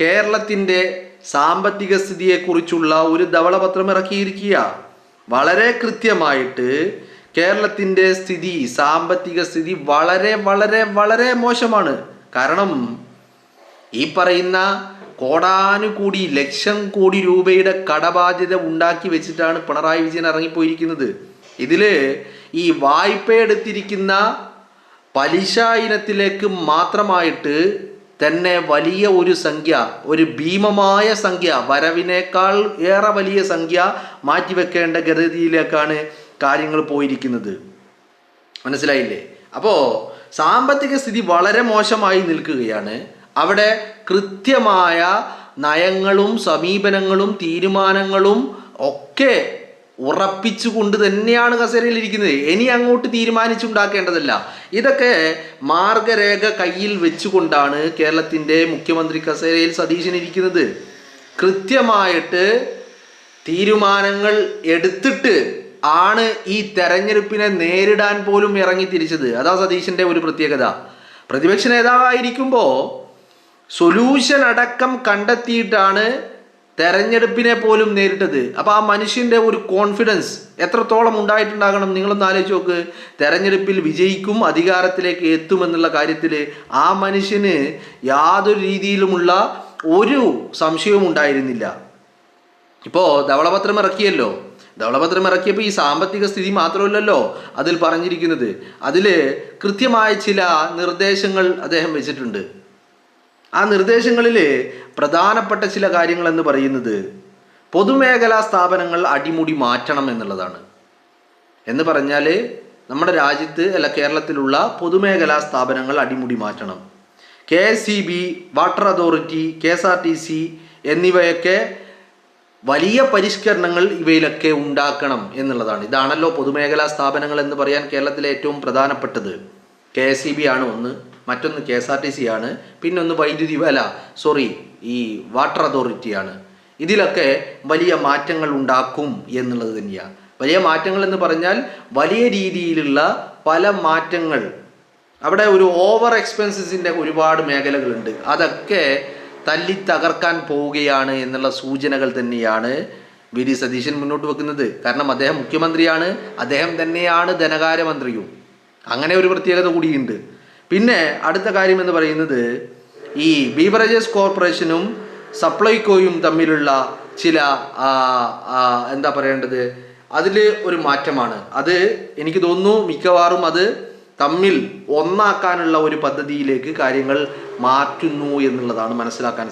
കേരളത്തിൻ്റെ സാമ്പത്തിക സ്ഥിതിയെക്കുറിച്ചുള്ള ഒരു ധവളപത്രം ഇറക്കിയിരിക്കുക. വളരെ കൃത്യമായിട്ട് കേരളത്തിൻ്റെ സ്ഥിതി, സാമ്പത്തിക സ്ഥിതി വളരെ വളരെ വളരെ മോശമാണ്. കാരണം ഈ പറയുന്ന കോടാനുകൂടി ലക്ഷം കോടി രൂപയുടെ കടബാധ്യത ഉണ്ടാക്കി വെച്ചിട്ടാണ് പിണറായി വിജയൻ ഇറങ്ങിപ്പോയിരിക്കുന്നത്. ഇതിൽ ഈ വായ്പ എടുത്തിരിക്കുന്ന പലിശ ഇനത്തിലേക്ക് മാത്രമായിട്ട് തന്നെ വലിയ ഒരു സംഖ്യ, ഒരു ഭീമമായ സംഖ്യ, വരവിനേക്കാൾ ഏറെ വലിയ സംഖ്യ മാറ്റിവെക്കേണ്ട ഗതിയിലേക്കാണ് കാര്യങ്ങൾ പോയിരിക്കുന്നത്. മനസ്സിലായില്ലേ? അപ്പോൾ സാമ്പത്തിക സ്ഥിതി വളരെ മോശമായി നിൽക്കുകയാണ്. അവിടെ കൃത്യമായ നയങ്ങളും സമീപനങ്ങളും തീരുമാനങ്ങളും ഒക്കെ ഉറപ്പിച്ചുകൊണ്ട് തന്നെയാണ് കസേരയിലിരിക്കുന്നത്. ഇനി അങ്ങോട്ട് തീരുമാനിച്ചുണ്ടാക്കേണ്ടതല്ല. ഇതൊക്കെ മാർഗരേഖ കയ്യിൽ വെച്ചുകൊണ്ടാണ് കേരളത്തിൻ്റെ മുഖ്യമന്ത്രി കസേരയിൽ സതീശൻ ഇരിക്കുന്നത്. കൃത്യമായിട്ട് തീരുമാനങ്ങൾ എടുത്തിട്ട് ആണ് ഈ തെരഞ്ഞെടുപ്പിനെ നേരിടാൻ പോലും ഇറങ്ങി തിരിച്ചത്. അതാ സതീശൻ്റെ ഒരു പ്രത്യേകത. പ്രതിപക്ഷ നേതാവായിരിക്കുമ്പോൾ സൊല്യൂഷൻ അടക്കം കണ്ടെത്തിയിട്ടാണ് തെരഞ്ഞെടുപ്പിനെ പോലും നേരിട്ടത്. അപ്പോൾ ആ മനുഷ്യൻ്റെ ഒരു കോൺഫിഡൻസ് എത്രത്തോളം ഉണ്ടായിട്ടുണ്ടാകണം നിങ്ങളൊന്ന് ആലോചിച്ച് നോക്ക്. തെരഞ്ഞെടുപ്പിൽ വിജയിക്കും, അധികാരത്തിലേക്ക് എത്തുമെന്നുള്ള കാര്യത്തിൽ ആ മനുഷ്യന് യാതൊരു രീതിയിലുമുള്ള ഒരു സംശയവും ഉണ്ടായിരുന്നില്ല. ഇപ്പോൾ ധവളപത്രം ഇറക്കിയല്ലോ. ധവളപത്രം ഇറക്കിയപ്പോൾ ഈ സാമ്പത്തിക സ്ഥിതി മാത്രമല്ലല്ലോ അതിൽ പറഞ്ഞിരിക്കുന്നത്. അതിൽ കൃത്യമായ ചില നിർദ്ദേശങ്ങൾ അദ്ദേഹം വെച്ചിട്ടുണ്ട്. ആ നിർദ്ദേശങ്ങളിൽ പ്രധാനപ്പെട്ട ചില കാര്യങ്ങൾ എന്ന് പറയുന്നത് പൊതുമേഖലാ സ്ഥാപനങ്ങൾ അടിമുടി മാറ്റണം എന്നുള്ളതാണ്. എന്ന് പറഞ്ഞാൽ നമ്മുടെ രാജ്യത്ത് കേരളത്തിലുള്ള പൊതുമേഖലാ സ്ഥാപനങ്ങൾ അടിമുടി മാറ്റണം. KSEB, വാട്ടർ അതോറിറ്റി, KSRTC എന്നിവയൊക്കെ വലിയ പരിഷ്കരണങ്ങൾ ഇവയിലൊക്കെ ഉണ്ടാക്കണം എന്നുള്ളതാണ്. ഇതാണല്ലോ പൊതുമേഖലാ സ്ഥാപനങ്ങൾ എന്ന് പറയാൻ കേരളത്തിലെ ഏറ്റവും പ്രധാനപ്പെട്ടത്. KSEB ആണ് ഒന്ന്, മറ്റൊന്ന് KSRTC ആണ്, പിന്നൊന്ന് ഈ വാട്ടർ അതോറിറ്റിയാണ്. ഇതിലൊക്കെ വലിയ മാറ്റങ്ങൾ ഉണ്ടാക്കും എന്നുള്ളത് തന്നെയാണ്. വലിയ മാറ്റങ്ങൾ എന്ന് പറഞ്ഞാൽ വലിയ രീതിയിലുള്ള പല മാറ്റങ്ങൾ. അവിടെ ഒരു ഓവർ എക്സ്പെൻസസിൻ്റെ ഒരുപാട് മേഖലകളുണ്ട്. അതൊക്കെ തല്ലി തകർക്കാൻ പോവുകയാണ് എന്നുള്ള സൂചനകൾ തന്നെയാണ് VD സതീശൻ മുന്നോട്ട് വെക്കുന്നത്. കാരണം അദ്ദേഹം മുഖ്യമന്ത്രിയാണ്, അദ്ദേഹം തന്നെയാണ് ധനകാര്യമന്ത്രിയും. അങ്ങനെ ഒരു പ്രത്യേകത കൂടിയുണ്ട്. പിന്നെ അടുത്ത കാര്യം എന്ന് പറയുന്നത് ഈ ബീവറേജസ് കോർപ്പറേഷനും സപ്ലൈകോയും തമ്മിലുള്ള ചില എന്താ പറയേണ്ടത്, അതിൽ ഒരു മാറ്റമാണ്. അത് എനിക്ക് തോന്നുന്നു മിക്കവാറും അത് തമ്മിൽ ഒന്നാക്കാനുള്ള ഒരു പദ്ധതിയിലേക്ക് കാര്യങ്ങൾ മാറ്റുന്നു എന്നുള്ളതാണ് മനസ്സിലാക്കാൻ